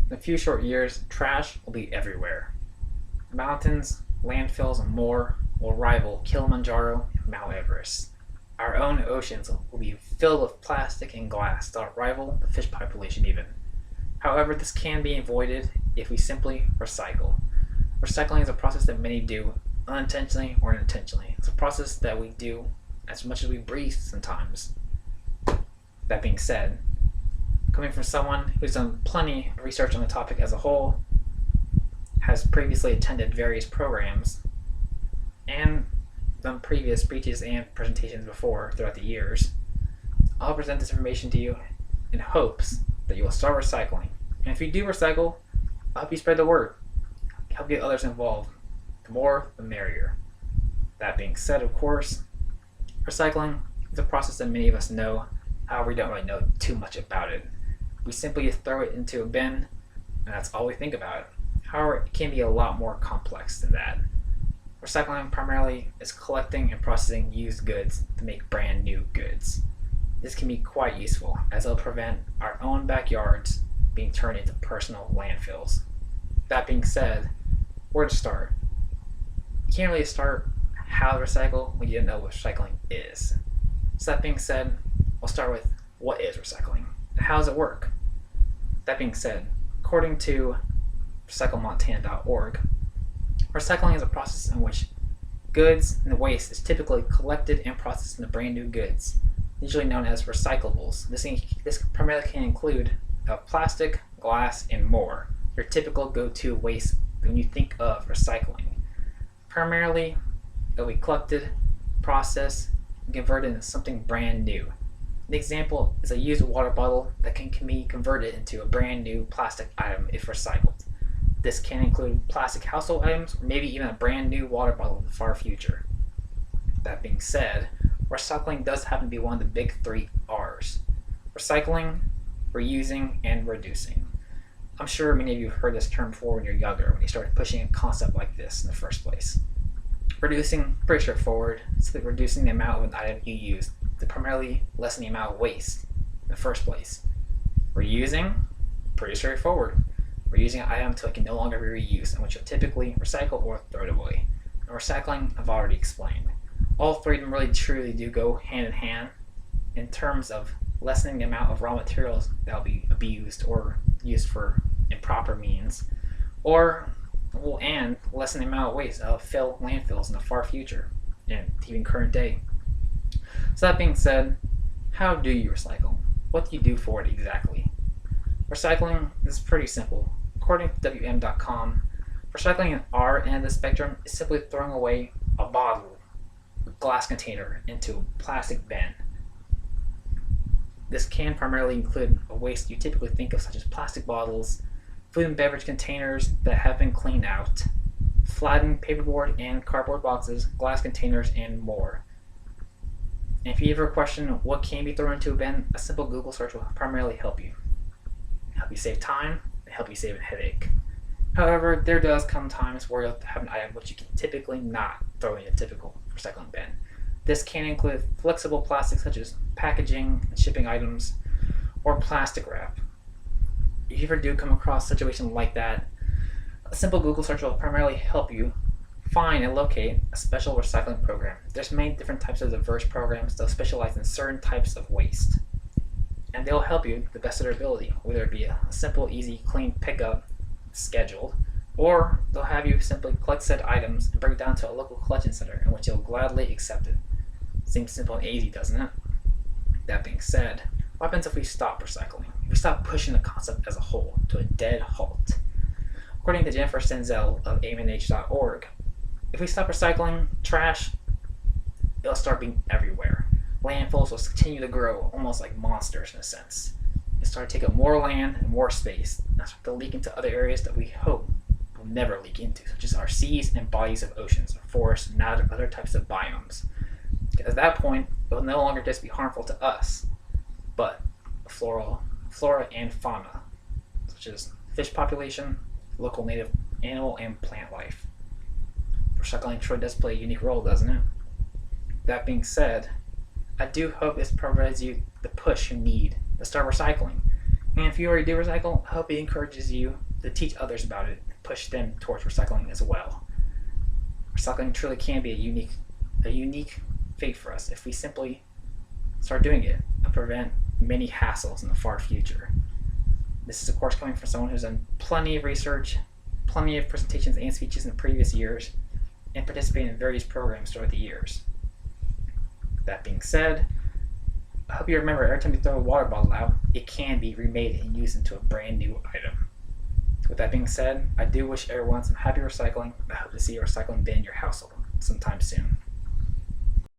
In a few short years, trash will be everywhere. Mountains, landfills, and more will rival Kilimanjaro and Mount Everest. Our own oceans will be filled with plastic and glass that rival the fish population even. However, this can be avoided if we simply recycle. Recycling is a process that many do unintentionally or intentionally. It's a process that we do as much as we breathe sometimes. That being said, coming from someone who's done plenty of research on the topic as a whole, has previously attended various programs, and done previous speeches and presentations before throughout the years, I'll present this information to you in hopes that you will start recycling. And if you do recycle, I'll help you spread the word, help get others involved. The more, the merrier. That being said, of course, recycling is a process that many of us know, however, we don't really know too much about it. We simply throw it into a bin, and that's all we think about it. However, it can be a lot more complex than that. Recycling primarily is collecting and processing used goods to make brand new goods. This can be quite useful, as it'll prevent our own backyards being turned into personal landfills. That being said, where to start? You can't really start how to recycle when you don't know what recycling is. So that being said, we'll start with what is recycling and how does it work? That being said, according to recyclemontana.org, recycling is a process in which goods and waste is typically collected and processed into brand new goods, usually known as recyclables. This primarily can include plastic, glass, and more, your typical go-to waste when you think of recycling. Primarily, it'll be collected, processed, and converted into something brand new. An example is a used water bottle that can be converted into a brand new plastic item if recycled. This can include plastic household items, or maybe even a brand new water bottle in the far future. That being said, recycling does happen to be one of the big 3 R's. Recycling, reusing, and reducing. I'm sure many of you have heard this term before when you're younger, when you started pushing a concept like this in the first place. Reducing, pretty straightforward. Simply reducing the amount of an item you use to primarily lessen the amount of waste in the first place. Reusing, pretty straightforward. Reusing an item until it can no longer be reused, and which you'll typically recycle or throw it away. And recycling, I've already explained. All 3 of them really truly do go hand in hand in terms of lessening the amount of raw materials that will be abused or used for improper means, and lessen the amount of waste that will fill landfills in the far future and even current day. So that being said, how do you recycle? What do you do for it exactly? Recycling is pretty simple. According to WM.com, recycling at our end of the spectrum is simply throwing away a bottle, a glass container, into a plastic bin. This can primarily include a waste you typically think of, such as plastic bottles, food and beverage containers that have been cleaned out, flattened paperboard and cardboard boxes, glass containers, and more. And if you ever question what can be thrown into a bin, a simple Google search will primarily help you. Help you save time and help you save a headache. However, there does come times where you'll have an item which you can typically not throw in a typical recycling bin. This can include flexible plastics such as packaging and shipping items, or plastic wrap. If you ever do come across a situation like that, a simple Google search will primarily help you find and locate a special recycling program. There's many different types of diverse programs that specialize in certain types of waste, and they'll help you to the best of their ability, whether it be a simple, easy, clean pickup scheduled, or they'll have you simply collect said items and bring it down to a local collection center in which you'll gladly accept it. Seems simple and easy, doesn't it? That being said, what happens if we stop recycling? If we stop pushing the concept as a whole to a dead halt? According to Jennifer Stenzel of AIMNH.org, if we stop recycling trash, it'll start being everywhere. Landfills will continue to grow, almost like monsters in a sense. It'll start to take up more land and more space, and start to leak into other areas that we hope will never leak into, such as our seas and bodies of oceans, forests, and other types of biomes. At that point, it will no longer just be harmful to us, but flora and fauna, such as fish population, local native animal and plant life. Recycling truly does play a unique role, doesn't it? That being said, I do hope this provides you the push you need to start recycling. And if you already do recycle, I hope it encourages you to teach others about it and push them towards recycling as well. Recycling truly can be a unique fate for us if we simply start doing it and prevent many hassles in the far future. This is, of course, coming from someone who's done plenty of research, plenty of presentations and speeches in previous years, and participated in various programs throughout the years. That being said, I hope you remember every time you throw a water bottle out, it can be remade and used into a brand new item. With that being said, I do wish everyone some happy recycling. I hope to see a recycling bin in your household sometime soon.